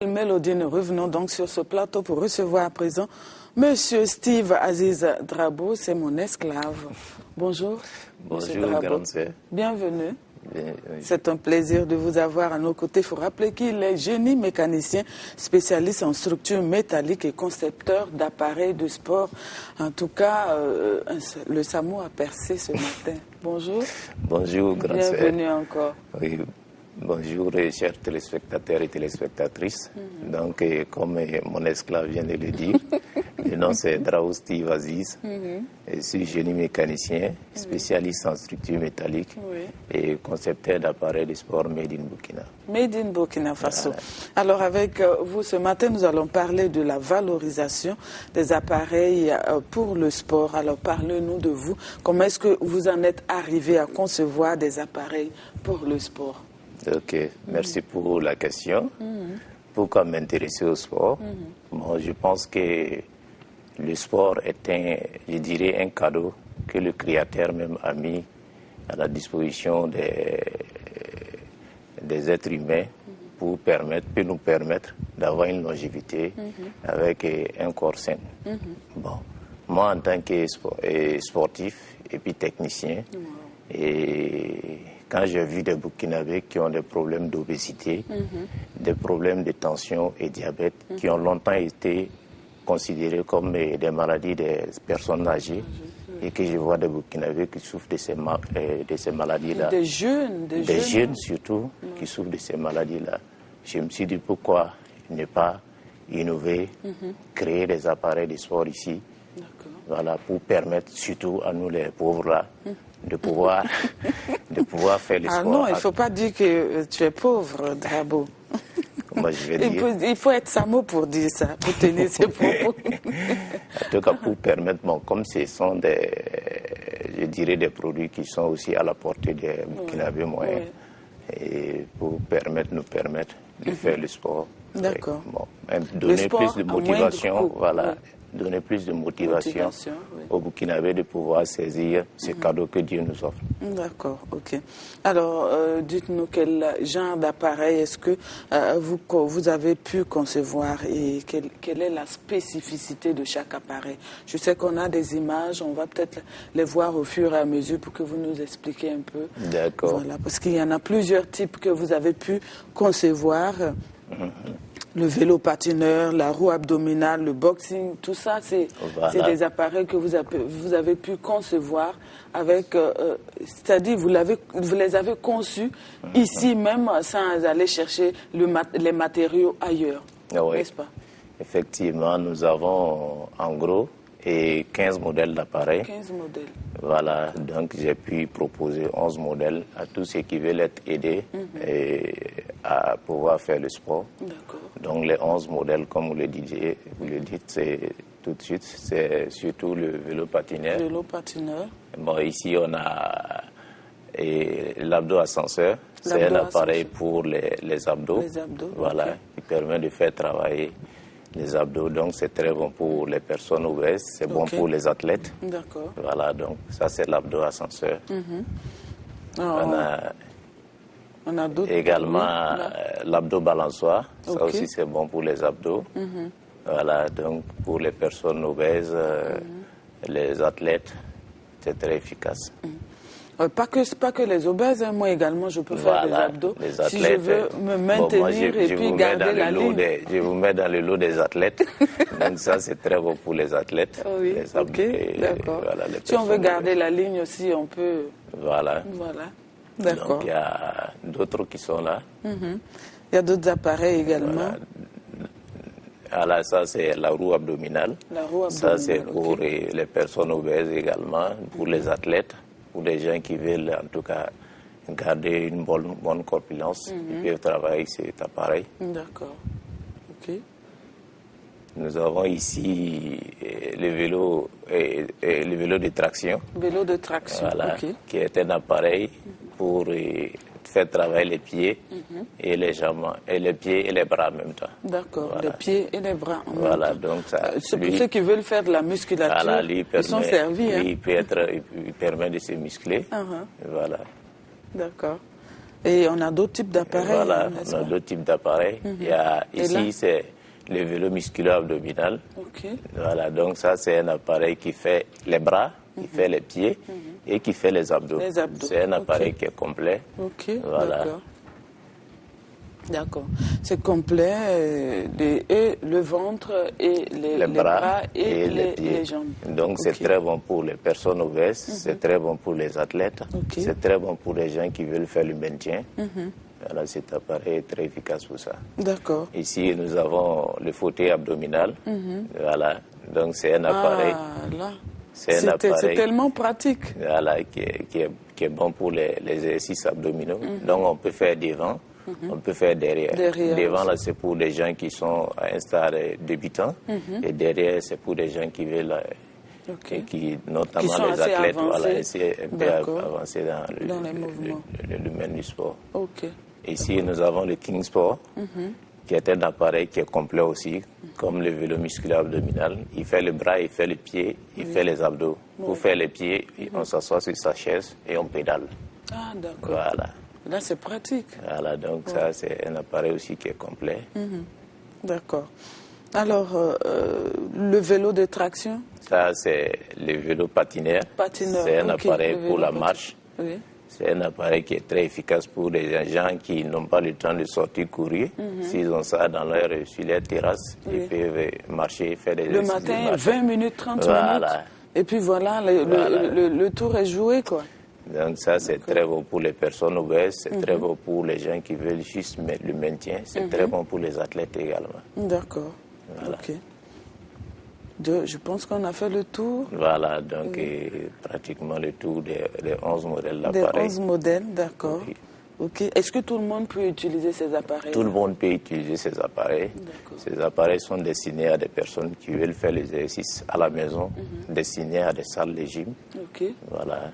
Mélodie, nous revenons donc sur ce plateau pour recevoir à présent Monsieur Steve Aziz Drabo, c'est mon esclave. Bonjour. Bonjour, grande sœur. Bienvenue. Bien, C'est un plaisir de vous avoir à nos côtés. Il faut rappeler qu'il est génie mécanicien, spécialiste en structure métallique et concepteur d'appareils de sport. En tout cas, le SAMU a percé ce matin. Bonjour. Bonjour, grande sœur. Bienvenue encore. Oui. Bonjour, chers téléspectateurs et téléspectatrices. Donc, comme mon esclave vient de le dire, le nom c'est Drabo Steve Aziz. Je suis génie mécanicien, spécialiste en structure métallique et concepteur d'appareils de sport made in Burkina. Made in Burkina Faso. Alors, avec vous, ce matin, nous allons parler de la valorisation des appareils pour le sport. Alors, parlez-nous de vous. Comment est-ce que vous en êtes arrivé à concevoir des appareils pour le sport? Ok, merci pour la question. Pourquoi m'intéresser au sport? Bon, je pense que le sport est je dirais, un cadeau que le Créateur même a mis à la disposition des êtres humains pour nous permettre d'avoir une longévité avec un corps sain. Bon, moi, en tant que sportif et puis technicien, quand j'ai vu des Burkinabés qui ont des problèmes d'obésité, des problèmes de tension et diabète, qui ont longtemps été considérés comme des maladies des personnes âgées, et que je vois des Burkinabés qui souffrent de ces maladies-là. Des jeunes surtout, qui souffrent de ces maladies-là. Je me suis dit pourquoi ne pas innover, créer des appareils de sport ici, voilà, pour permettre surtout à nous les pauvres-là, de pouvoir faire le sport. Ah non, il ne faut pas dire que tu es pauvre, Drabo. Moi, je vais dire. Il faut être Samo pour dire ça, pour tenir ses propos. En tout cas, pour permettre, comme ce sont je dirais des produits qui sont aussi à la portée des Burkinabés moyens, et pour nous permettre de faire le sport. D'accord. Donner plus de motivation, voilà. Donner plus de motivation aux Burkinabés de pouvoir saisir ce cadeau que Dieu nous offre. D'accord, ok. Alors, dites-nous quel genre d'appareil est-ce que vous avez pu concevoir et quelle est la spécificité de chaque appareil? Je sais qu'on a des images, on va peut-être les voir au fur et à mesure pour que vous nous expliquiez un peu. D'accord. Voilà, parce qu'il y en a plusieurs types que vous avez pu concevoir. Le vélo patineur, la roue abdominale, le boxing, tout ça, c'est des appareils que vous avez pu concevoir avec, c'est-à-dire vous les avez conçus ici même sans aller chercher les matériaux ailleurs, n'est-ce pas? Effectivement, nous avons en gros 15 modèles d'appareils. 15 modèles. Voilà, donc j'ai pu proposer 11 modèles à tous ceux qui veulent être aidés à pouvoir faire le sport. D'accord. Donc les 11 modèles, comme vous le dites, c'est tout de suite, c'est surtout le vélo patineur. Vélo patineur. Bon, ici on a l'abdo ascenseur, c'est un appareil pour les abdos. Les abdos. Voilà, qui permet de faire travailler les abdos, donc c'est très bon pour les personnes obèses, c'est bon pour les athlètes. D'accord. Voilà, donc ça c'est l'abdo ascenseur. On a d'autres. Également l'abdo balançoire, ça aussi c'est bon pour les abdos. Voilà, donc pour les personnes obèses, les athlètes, c'est très efficace. Pas que les obèses, moi également je peux faire des abdos. Les athlètes, si je veux me maintenir et puis garder la ligne. Je vous mets dans le lot des athlètes. Donc ça c'est très bon pour les athlètes. Oui, les abdos, d'accord. Voilà, si on veut garder la ligne aussi, on peut... Voilà. D'accord. Donc il y a d'autres qui sont là. Il y a d'autres appareils également. Voilà, ça c'est la roue abdominale. La roue abdominale. Ça c'est pour les personnes obèses également, pour les athlètes. Pour les gens qui veulent en tout cas garder une bonne corpulence, ils peuvent travailler cet appareil. D'accord. Ok. Nous avons ici le vélo de traction. Vélo de traction, voilà, qui est un appareil pour faire travailler les pieds et les jambes, et les pieds et les bras en même temps. D'accord, les pieds et les bras en même temps. Donc c'est pour lui, ceux qui veulent faire de la musculature, ils sont servis. Lui, il permet de se muscler. Voilà. D'accord. Et on a d'autres types d'appareils. Voilà, on a d'autres types d'appareils. Ici, c'est le vélo musculo-abdominal. Voilà, donc ça, c'est un appareil qui fait les bras, qui fait les pieds et qui fait les abdos. C'est un appareil qui est complet. Voilà. D'accord. C'est complet, et le ventre, et les bras et les pieds. Les jambes. Donc c'est très bon pour les personnes obèses, c'est très bon pour les athlètes, c'est très bon pour les gens qui veulent faire le maintien. Voilà, cet appareil est très efficace pour ça. D'accord. Ici, nous avons le fauteuil abdominal. Voilà, donc c'est un appareil. C'est tellement pratique. Voilà, qui est bon pour les exercices abdominaux. Donc on peut faire devant. On peut faire derrière. Devant, là, c'est pour les gens qui sont à un stade débutant. Et derrière, c'est pour les gens qui veulent, notamment qui les athlètes, avancés. un peu avancés dans le domaine du sport. Ici, nous avons le King Sport, qui est un appareil qui est complet aussi, comme le vélo musculaire abdominal. Il fait le bras, il fait les pieds, il fait les abdos. Pour faire les pieds, on s'assoit sur sa chaise et on pédale. Ah, d'accord. Voilà. Là, c'est pratique. Voilà, donc ça, c'est un appareil aussi qui est complet. D'accord. Alors, le vélo de traction? Ça, c'est le vélo patinaire. C'est un appareil pour la marche. C'est un appareil qui est très efficace pour les gens qui n'ont pas le temps de sortir courir. S'ils ont ça sur leur terrasse, ils peuvent marcher, faire des exercices. Le matin, 20 minutes, 30 minutes. Et puis voilà, le tour est joué, quoi. Donc ça, c'est très bon pour les personnes obèses, c'est très bon pour les gens qui veulent juste le maintien, c'est très bon pour les athlètes également. D'accord. Voilà. Je pense qu'on a fait le tour. Voilà, donc pratiquement le tour des 11 modèles d'appareils. Des 11 modèles, d'accord. Est-ce que tout le monde peut utiliser ces appareils? Tout le monde peut utiliser ces appareils. Ces appareils sont destinés à des personnes qui veulent faire l'exercice à la maison, destinés à des salles de gym. Voilà.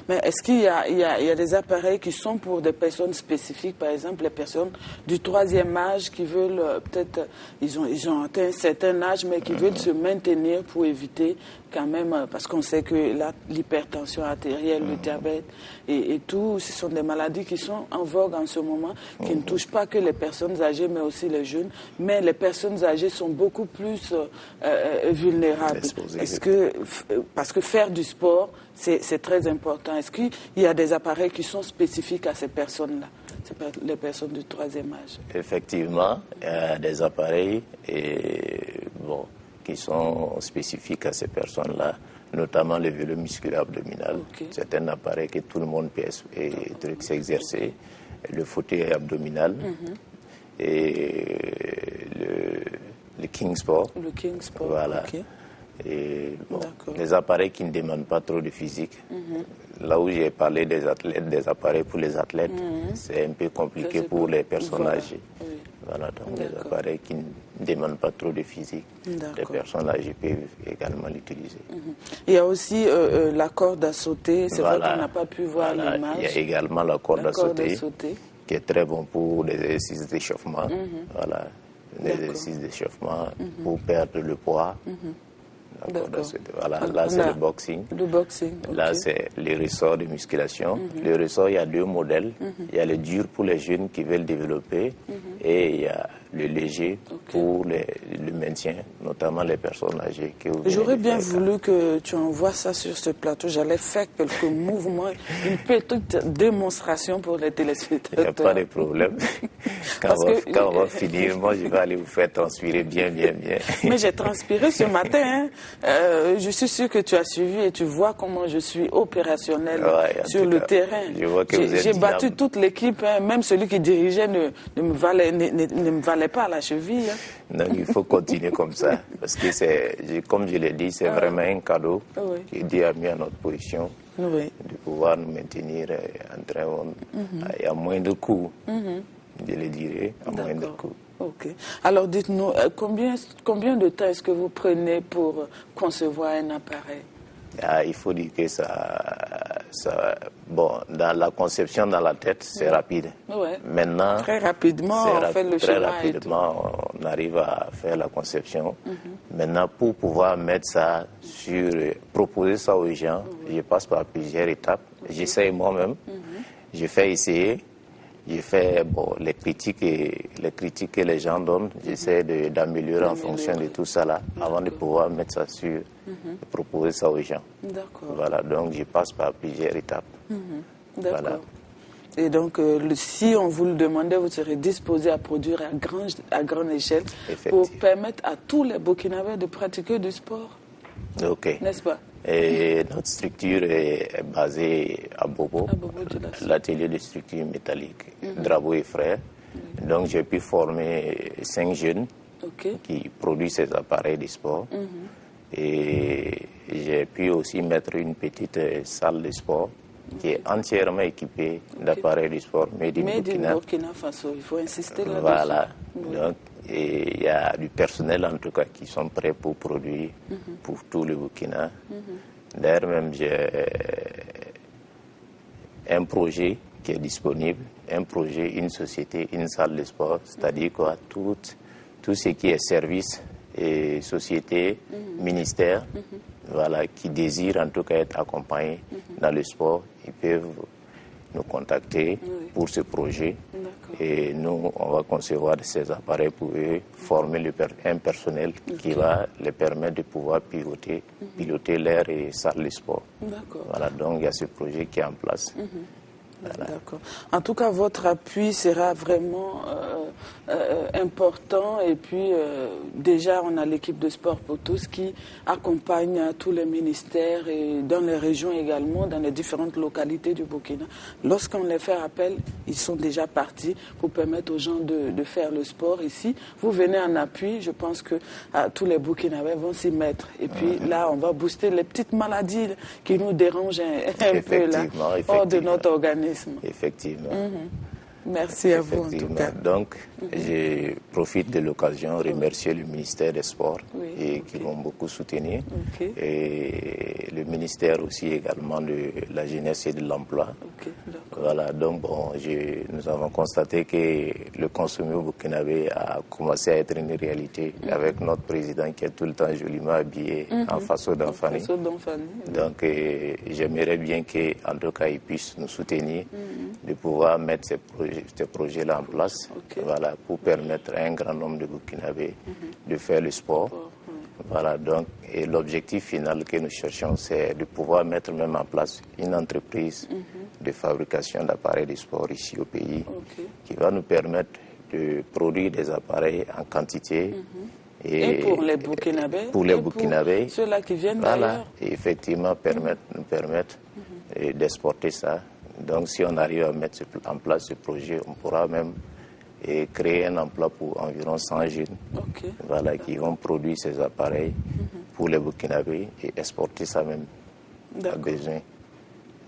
Mais est-ce qu'il y a des appareils qui sont pour des personnes spécifiques, par exemple les personnes du 3e âge qui veulent peut-être, ils ont atteint un certain âge, mais qui veulent se maintenir pour éviter quand même, parce qu'on sait que l'hypertension artérielle, le diabète et tout, ce sont des maladies qui sont en vogue en ce moment, qui ne touchent pas que les personnes âgées, mais aussi les jeunes. Mais les personnes âgées sont beaucoup plus vulnérables. Parce que faire du sport, c'est très important. Est-ce qu'il y a des appareils qui sont spécifiques à ces personnes-là, les personnes du 3e âge? Effectivement, il y a des appareils qui sont spécifiques à ces personnes-là, notamment le vélo musculaire abdominal. C'est un appareil que tout le monde peut s'exercer. Le fauteuil abdominal et le King Sport. Le King Sport, voilà. Et des appareils qui ne demandent pas trop de physique. Là où j'ai parlé des athlètes, des appareils pour les athlètes, c'est un peu compliqué pour les personnes âgées. Voilà, donc des appareils qui ne demandent pas trop de physique. Les personnes âgées peuvent également l'utiliser. Il y a aussi la corde à sauter, c'est vrai qu'on n'a pas pu voir l'image. Il y a également la corde à sauter, qui est très bon pour les exercices d'échauffement. Voilà, les exercices d'échauffement pour perdre le poids. Voilà, là c'est le boxing. Le boxing. Là c'est les ressorts de musculation. Le ressort, il y a 2 modèles. Il y a le dur pour les jeunes qui veulent développer et il y a le léger pour le maintien, notamment les personnes âgées. J'aurais bien voulu que tu envoies ça sur ce plateau. J'allais faire quelques mouvements, une petite démonstration pour les téléspectateurs. Il n'y a pas de problème. Quand on va finir, moi je vais aller vous faire transpirer bien. Mais j'ai transpiré ce matin. Je suis sûr que tu as suivi et tu vois comment je suis opérationnel sur le terrain. J'ai battu toute l'équipe, même celui qui dirigeait ne me valait pas à la cheville. Donc il faut continuer comme ça, parce que comme je l'ai dit, c'est vraiment un cadeau que Dieu a mis à notre position de pouvoir nous maintenir en train à moins de coûts, je le dirais, à moins de coûts. Alors dites-nous, combien de temps est-ce que vous prenez pour concevoir un appareil? Il faut dire que dans la conception dans la tête, c'est rapide. Maintenant, très rapidement, on fait le schéma. Très rapidement, on arrive à faire la conception. Maintenant, pour pouvoir mettre ça proposer ça aux gens, je passe par plusieurs étapes. J'essaye moi-même, je fais essayer. j'ai fait les critiques que les gens donnent, j'essaie d'améliorer en fonction de tout ça là, avant de pouvoir mettre ça sur, et proposer ça aux gens. D'accord. Voilà, donc je passe par plusieurs étapes. D'accord. Voilà. Et donc, si on vous le demandait, vous serez disposé à produire à grande échelle pour permettre à tous les Burkinabés de pratiquer du sport. Ok. N'est-ce pas? Et notre structure est basée à Bobo, l'atelier de structure métallique, Drabo et Frères. Donc j'ai pu former 5 jeunes qui produisent ces appareils de sport. Et j'ai pu aussi mettre une petite salle de sport qui est entièrement équipée d'appareils de sport made in Burkina Faso. Il faut insister là-dessus. Voilà. Donc, il y a du personnel en tout cas qui sont prêts pour produire pour tout le Burkina. D'ailleurs même j'ai un projet qui est disponible, un projet, une société, une salle de sport, c'est-à-dire quoi, tout ce qui est service et société, ministère, voilà, qui désirent en tout cas être accompagnés dans le sport, ils peuvent nous contacter pour ce projet. Et nous, on va concevoir ces appareils pour eux, former un personnel qui va les permettre de pouvoir piloter l'air et salle de sport. Voilà, donc il y a ce projet qui est en place. Voilà. D'accord. En tout cas, votre appui sera vraiment important. Et puis, déjà, on a l'équipe de Sport pour tous qui accompagne tous les ministères et dans les régions également, dans les différentes localités du Burkina. Lorsqu'on les fait appel, ils sont déjà partis pour permettre aux gens de faire le sport ici. Vous venez en appui, je pense que tous les Burkinabés vont s'y mettre. Et puis là, on va booster les petites maladies qui nous dérangent un peu là, hors de notre organisme. Effectivement. Merci à vous en tout cas. Donc, je profite de l'occasion de remercier le ministère des Sports et qui vont beaucoup soutenir. Et le ministère aussi également de la jeunesse et de l'emploi. Voilà, donc nous avons constaté que le consommer burkinabé a commencé à être une réalité avec notre président qui est tout le temps joliment habillé en façon d'Anfani. Donc, j'aimerais bien qu'en tout cas, il puisse nous soutenir de pouvoir mettre ces projets-là en place, voilà, pour permettre à un grand nombre de Burkinabés de faire le sport. Voilà, donc, et l'objectif final que nous cherchons, c'est de pouvoir mettre même en place une entreprise de fabrication d'appareils de sport ici au pays, qui va nous permettre de produire des appareils en quantité. Et pour les Burkinabés, pour ceux-là qui viennent d'ailleurs. Et effectivement, nous permettre d'exporter ça. Donc, si on arrive à mettre en place ce projet, on pourra même créer un emploi pour environ 100 jeunes voilà, qui vont produire ces appareils pour les Burkinabés et exporter ça même à besoin.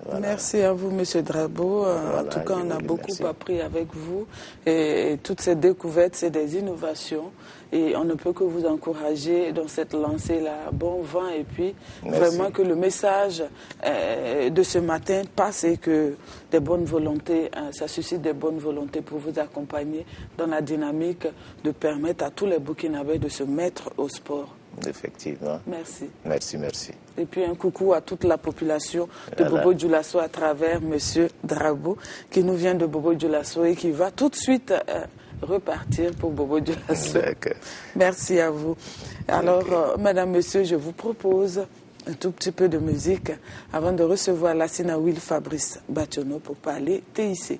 Voilà. Merci à vous, M. Drabo. En tout cas, on a beaucoup appris avec vous. Et toutes ces découvertes, c'est des innovations. Et on ne peut que vous encourager dans cette lancée-là. Bon vent. Et puis, vraiment que le message de ce matin passe et que des bonnes volontés, ça suscite des bonnes volontés pour vous accompagner dans la dynamique de permettre à tous les Burkinabés de se mettre au sport. Effectivement. Merci. Merci. Et puis un coucou à toute la population de Bobo Dioulasso à travers M. Drabo qui nous vient de Bobo Dioulasso et qui va tout de suite repartir pour Bobo Dioulasso. Merci à vous. Alors, Madame, Monsieur, je vous propose un tout petit peu de musique avant de recevoir Lassina Will Fabrice Bationo pour parler TIC.